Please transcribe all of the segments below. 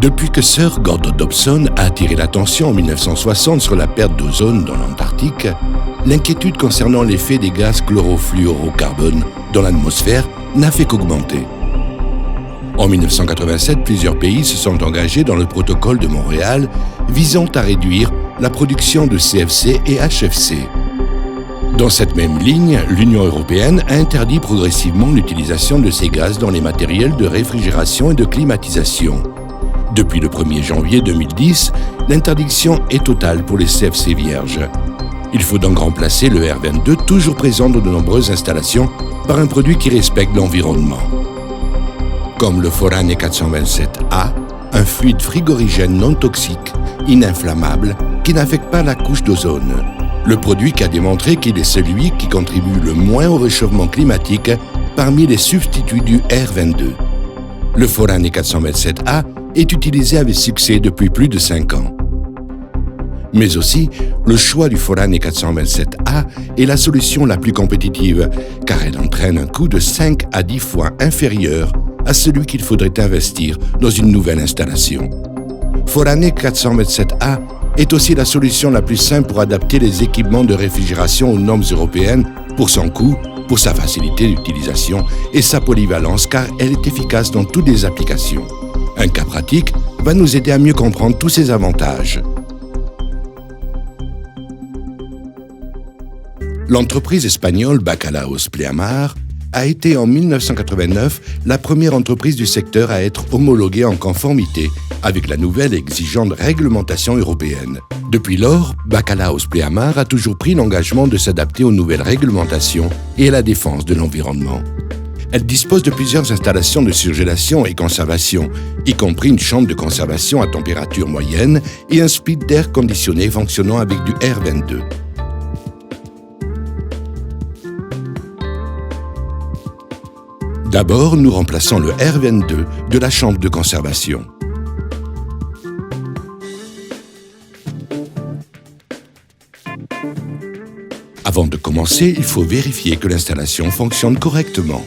Depuis que Sir Gordon Dobson a attiré l'attention en 1960 sur la perte d'ozone dans l'Antarctique, l'inquiétude concernant l'effet des gaz chlorofluorocarbone dans l'atmosphère n'a fait qu'augmenter. En 1987, plusieurs pays se sont engagés dans le protocole de Montréal visant à réduire la production de CFC et HFC. Dans cette même ligne, l'Union européenne a interdit progressivement l'utilisation de ces gaz dans les matériels de réfrigération et de climatisation. Depuis le 1er janvier 2010, l'interdiction est totale pour les CFC vierges. Il faut donc remplacer le R22, toujours présent dans de nombreuses installations, par un produit qui respecte l'environnement. Comme le Forane 427A, un fluide frigorigène non toxique, ininflammable, qui n'affecte pas la couche d'ozone. Le produit qui a démontré qu'il est celui qui contribue le moins au réchauffement climatique parmi les substituts du R22. Le Forane 427A est utilisé avec succès depuis plus de 5 ans. Mais aussi, le choix du Forane 427A est la solution la plus compétitive, car elle entraîne un coût de 5 à 10 fois inférieur à celui qu'il faudrait investir dans une nouvelle installation. Forane 427A est aussi la solution la plus simple pour adapter les équipements de réfrigération aux normes européennes pour son coût, pour sa facilité d'utilisation et sa polyvalence, car elle est efficace dans toutes les applications. Un cas pratique va nous aider à mieux comprendre tous ces avantages. L'entreprise espagnole Bacalaos Pleamar a été en 1989 la première entreprise du secteur à être homologuée en conformité avec la nouvelle et exigeante réglementation européenne. Depuis lors, Bacalaos Pleamar a toujours pris l'engagement de s'adapter aux nouvelles réglementations et à la défense de l'environnement. Elle dispose de plusieurs installations de surgélation et conservation, y compris une chambre de conservation à température moyenne et un split d'air conditionné fonctionnant avec du R22. D'abord, nous remplaçons le R22 de la chambre de conservation. Avant de commencer, il faut vérifier que l'installation fonctionne correctement.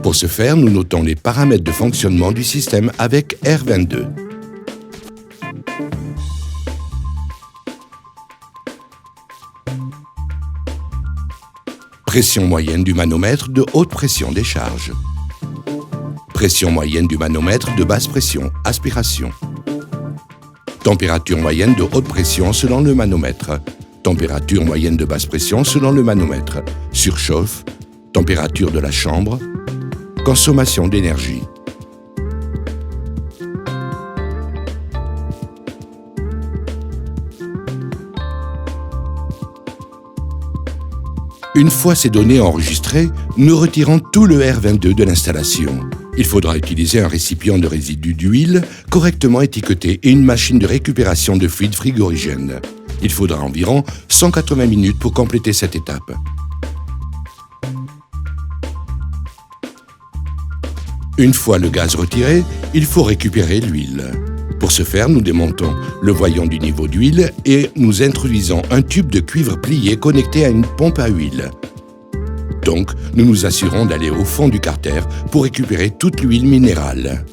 Pour ce faire, nous notons les paramètres de fonctionnement du système avec R22. Pression moyenne du manomètre de haute pression décharge. Pression moyenne du manomètre de basse pression aspiration. Température moyenne de haute pression selon le manomètre. Température moyenne de basse pression selon le manomètre. Surchauffe. Température de la chambre. Consommation d'énergie. Une fois ces données enregistrées, nous retirons tout le R22 de l'installation. Il faudra utiliser un récipient de résidus d'huile correctement étiqueté et une machine de récupération de fluide frigorigène. Il faudra environ 180 minutes pour compléter cette étape. Une fois le gaz retiré, il faut récupérer l'huile. Pour ce faire, nous démontons le voyant du niveau d'huile et nous introduisons un tube de cuivre plié connecté à une pompe à huile. Donc, nous nous assurons d'aller au fond du carter pour récupérer toute l'huile minérale.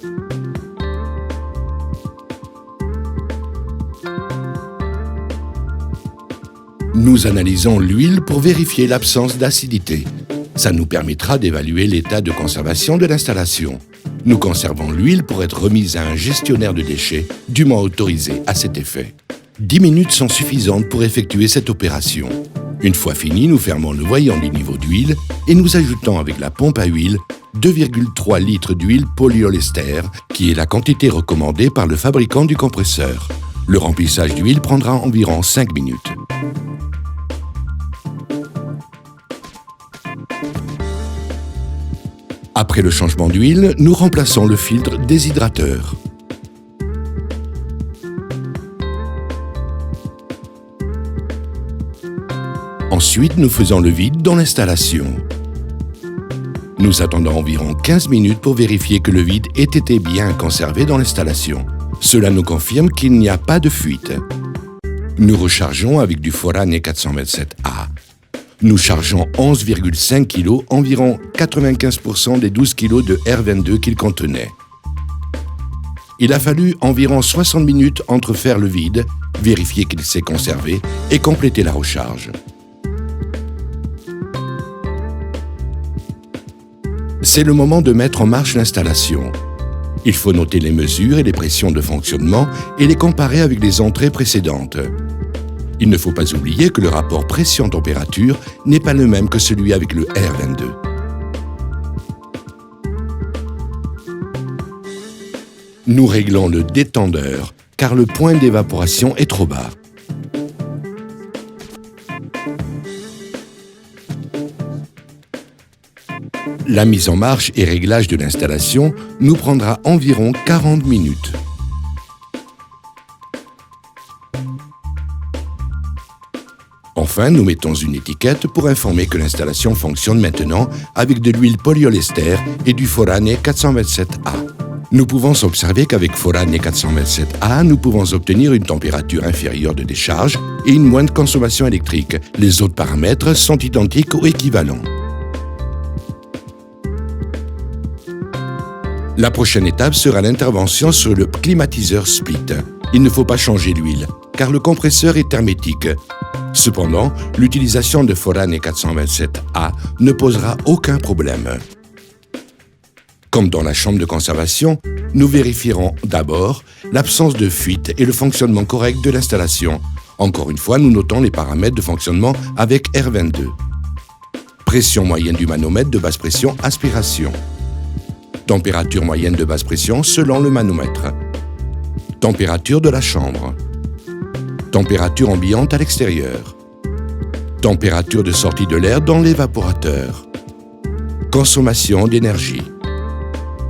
Nous analysons l'huile pour vérifier l'absence d'acidité. Ça nous permettra d'évaluer l'état de conservation de l'installation. Nous conservons l'huile pour être remise à un gestionnaire de déchets dûment autorisé à cet effet. 10 minutes sont suffisantes pour effectuer cette opération. Une fois fini, nous fermons le voyant du niveau d'huile et nous ajoutons avec la pompe à huile 2,3 litres d'huile polyolester, qui est la quantité recommandée par le fabricant du compresseur. Le remplissage d'huile prendra environ 5 minutes. Après le changement d'huile, nous remplaçons le filtre déshydrateur. Ensuite, nous faisons le vide dans l'installation. Nous attendons environ 15 minutes pour vérifier que le vide ait été bien conservé dans l'installation. Cela nous confirme qu'il n'y a pas de fuite. Nous rechargeons avec du Forane 427A. Nous chargeons 11,5 kg, environ 95% des 12 kg de R22 qu'il contenait. Il a fallu environ 60 minutes entre faire le vide, vérifier qu'il s'est conservé et compléter la recharge. C'est le moment de mettre en marche l'installation. Il faut noter les mesures et les pressions de fonctionnement et les comparer avec les entrées précédentes. Il ne faut pas oublier que le rapport pression-température n'est pas le même que celui avec le R22. Nous réglons le détendeur car le point d'évaporation est trop bas. La mise en marche et réglage de l'installation nous prendra environ 40 minutes. Enfin, nous mettons une étiquette pour informer que l'installation fonctionne maintenant avec de l'huile polyolester et du Forane 427A. Nous pouvons observer qu'avec Forane 427A, nous pouvons obtenir une température inférieure de décharge et une moindre consommation électrique. Les autres paramètres sont identiques ou équivalents. La prochaine étape sera l'intervention sur le climatiseur split. Il ne faut pas changer l'huile, car le compresseur est hermétique. Cependant, l'utilisation de Forane 427A ne posera aucun problème. Comme dans la chambre de conservation, nous vérifierons d'abord l'absence de fuite et le fonctionnement correct de l'installation. Encore une fois, nous notons les paramètres de fonctionnement avec R22. Pression moyenne du manomètre de basse pression aspiration. Température moyenne de basse pression selon le manomètre. Température de la chambre. Température ambiante à l'extérieur. Température de sortie de l'air dans l'évaporateur. Consommation d'énergie.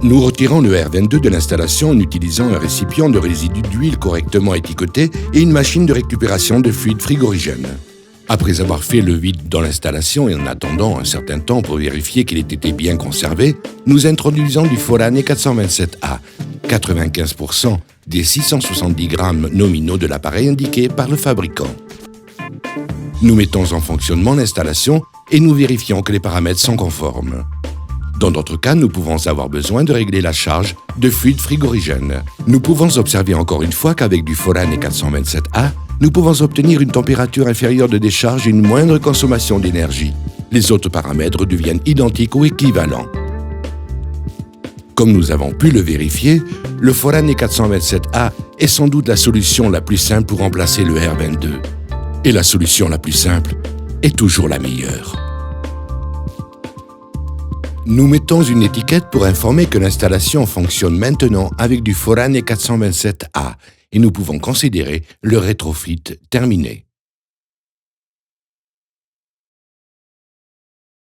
Nous retirons le R22 de l'installation en utilisant un récipient de résidus d'huile correctement étiqueté et une machine de récupération de fluide frigorigène. Après avoir fait le vide dans l'installation et en attendant un certain temps pour vérifier qu'il ait été bien conservé, nous introduisons du Forane 427A, 95% des 670 grammes nominaux de l'appareil indiqué par le fabricant. Nous mettons en fonctionnement l'installation et nous vérifions que les paramètres sont conformes. Dans d'autres cas, nous pouvons avoir besoin de régler la charge de fluide frigorigène. Nous pouvons observer encore une fois qu'avec du Forane 427A, nous pouvons obtenir une température inférieure de décharge et une moindre consommation d'énergie. Les autres paramètres deviennent identiques ou équivalents. Comme nous avons pu le vérifier, le Forane 427A est sans doute la solution la plus simple pour remplacer le R22. Et la solution la plus simple est toujours la meilleure. Nous mettons une étiquette pour informer que l'installation fonctionne maintenant avec du Forane 427A et nous pouvons considérer le rétrofit terminé.